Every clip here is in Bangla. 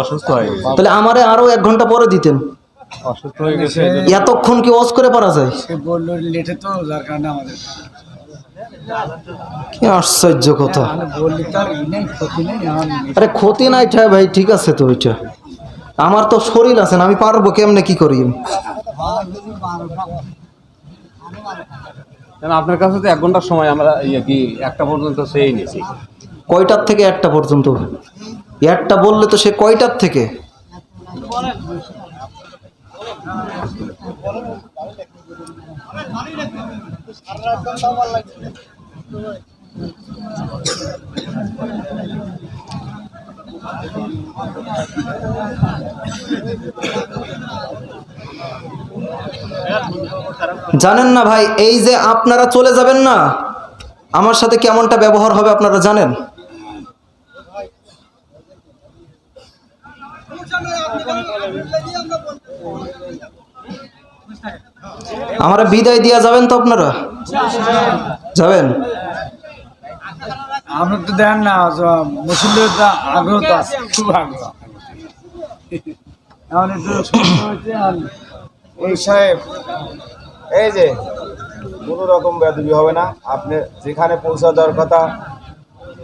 অসুস্থ হয়ে গেছে। তাহলে আমারে আরো 1 ঘন্টা পরে দিতেন। অসুস্থ হয়ে গেছে এতক্ষণ কি ওয়াজ করে পারা যায়? সে বললো লেটে তো যার কারণে আমাদের কি আশ্চর্য কথা। আমি বললি তার নেই ক্ষতি নেই আরে ক্ষতি নাই ভাই, ঠিক আছে তো ওইটা। আমার তো শরীর আছে না, আমি পারবো কেমনে, কি করি? আপনার কাছে তো 1 ঘন্টার সময় আমরা কি 1টা পর্যন্ত সেই নিয়েছি। কয়টার থেকে 1টা পর্যন্ত? 1টা বললে তো সে কয়টার থেকে? জানেন না ভাই, এই যে আপনারা চলে যাবেন না, আমার সাথে কেমনটা ব্যবহার হবে আপনারা জানেন? আমারা বিদায় দিয়া যাবেন তো আপনারা? যাবেন? আমরা তো দেন না মুসলিমদের আগ্রহ তো আছে, খুব আগ্রহ। এখন একটু সমস্যা হচ্ছে। আর ওই সাহেব, এই যে কোনো রকম বেদবি হবে না। আপনি যেখানে পৌঁছা দেওয়ার কথা,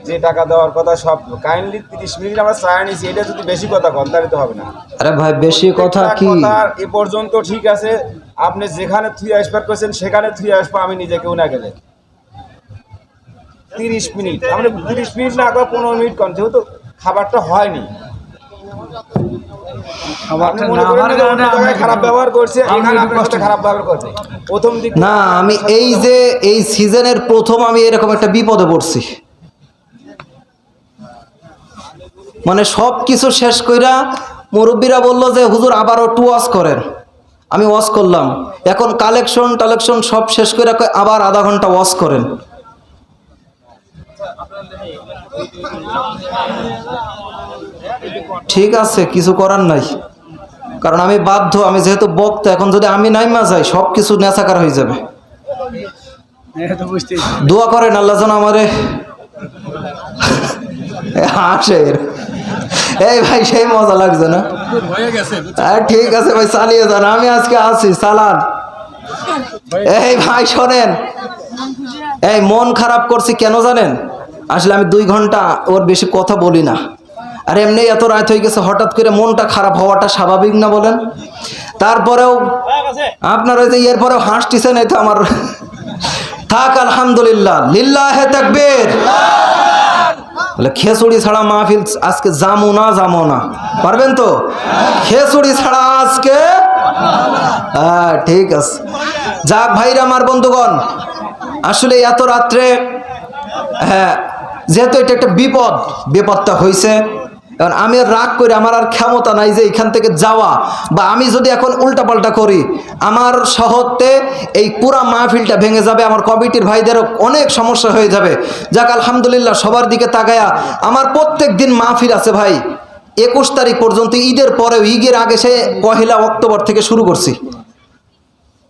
যে টাকা দেওয়ার কথা, সব কাইন্ডলি 30 মিনিট আমরা চাই নিয়েছি। এটা যদি বেশি কথা কন তাহলে তো হবে না। আরে ভাই বেশি কথা কি? এ পর্যন্ত ঠিক আছে, আপনি যেখানে থুয়ে আসবার করছেন সেখানে থুয়ে আসবো আমি নিজে, কেউ না গেলে। 30 মিনিট, আমরা 30 মিনিট না করে 15 মিনিট কন, যেহেতু খাবারটা হয়নি। খারাপ ব্যবহার করছে, খারাপ ব্যবহার করছে প্রথম দিক না। আমি এই যে এই সিজনের প্রথম আমি এরকম একটা বিপদে পড়ছি। মানে সব কিছু শেষ কইরা মুরব্বীরা বললো যে হুজুর আবারও একটু ওয়াজ করেন। আমি ওয়াজ করলাম, এখন কালেকশন সব শেষ করে আবার আধা ঘন্টা ওয়াজ করেন। ঠিক আছে, কিছু করার নাই, কারণ আমি বাধ্য। আমি যেহেতু বক্তা, এখন যদি আমি নাইমা যাই সব কিছু নেশাকার হয়ে যাবে। দোয়া করেন আল্লাহ যেন আমারে হাসের। এই ভাই সেই মজা লাগছে না? ঠিক আছে ভাই, চালিয়ে যান, আমি আজকে আছি, চালান। এই ভাই শোনেন, এই মন খারাপ করছি কেন জানেন? আসলে আমি 2 ঘন্টা ওর বেশি কথা বলি না। আর এমনি এত রাত হয়ে গেছে, হঠাৎ করে মনটা খারাপ হওয়াটা স্বাভাবিক না বলেন? তারপরেও আপনার ওই যে এরপরেও হাসতেছেন, এই তো আমার থাক। আলহামদুলিল্লাহ, লিল্লাহে তাকবীর। বলে খেসুড়ি ছাড়া মাহফিল আজকে যামো না, পারবেন তো? খেসুড়ি ছাড়া আজকে, হ্যাঁ ঠিক আছে। যাক ভাইরা, আমার বন্ধুগণ, আসলে এত রাত্রে, হ্যাঁ যেহেতু এটা একটা বিপদটা হয়েছে, কারণ আমি রাগ করে আমার আর ক্ষমতা নাই যে এখান থেকে যাওয়া, বা আমি যদি এখন উল্টাপাল্টা করি আমার শহরতে এই পুরা মাহফিলটা ভেঙে যাবে, আমার কমিটির ভাইদেরও অনেক সমস্যা হয়ে যাবে। যাক আলহামদুলিল্লাহ, সবার দিকে তাকায়া আমার প্রত্যেক দিন মাহফিল আছে ভাই, 21 তারিখ পর্যন্ত, ঈদের পরেও, ঈদের আগে সে 1 অক্টোবর থেকে শুরু করছি,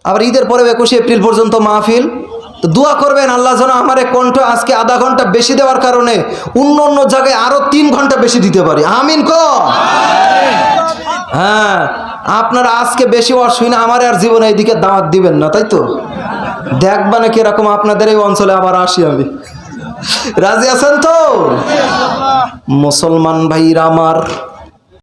আবার ঈদের পরেও 21 এপ্রিল পর্যন্ত মাহফিল। তো দোয়া করবেন আল্লাহ যেন আমার কণ্ঠ আজকে আধা ঘন্টা বেশি দেওয়ার কারণে অন্য জায়গায় আরো 3 ঘন্টা বেশি দিতে পারি। আমিন কর। হ্যাঁ, আপনারা আজকে বেশি ওয়াজ শুনে আমার আর জীবনে এইদিকে দাওয়াত দিবেন না, তাই তো? দেখবেন কিরকম আপনাদের এই অঞ্চলে আবার আসি আমি। রাজি আছেন তো মুসলমান ভাইরা আমার?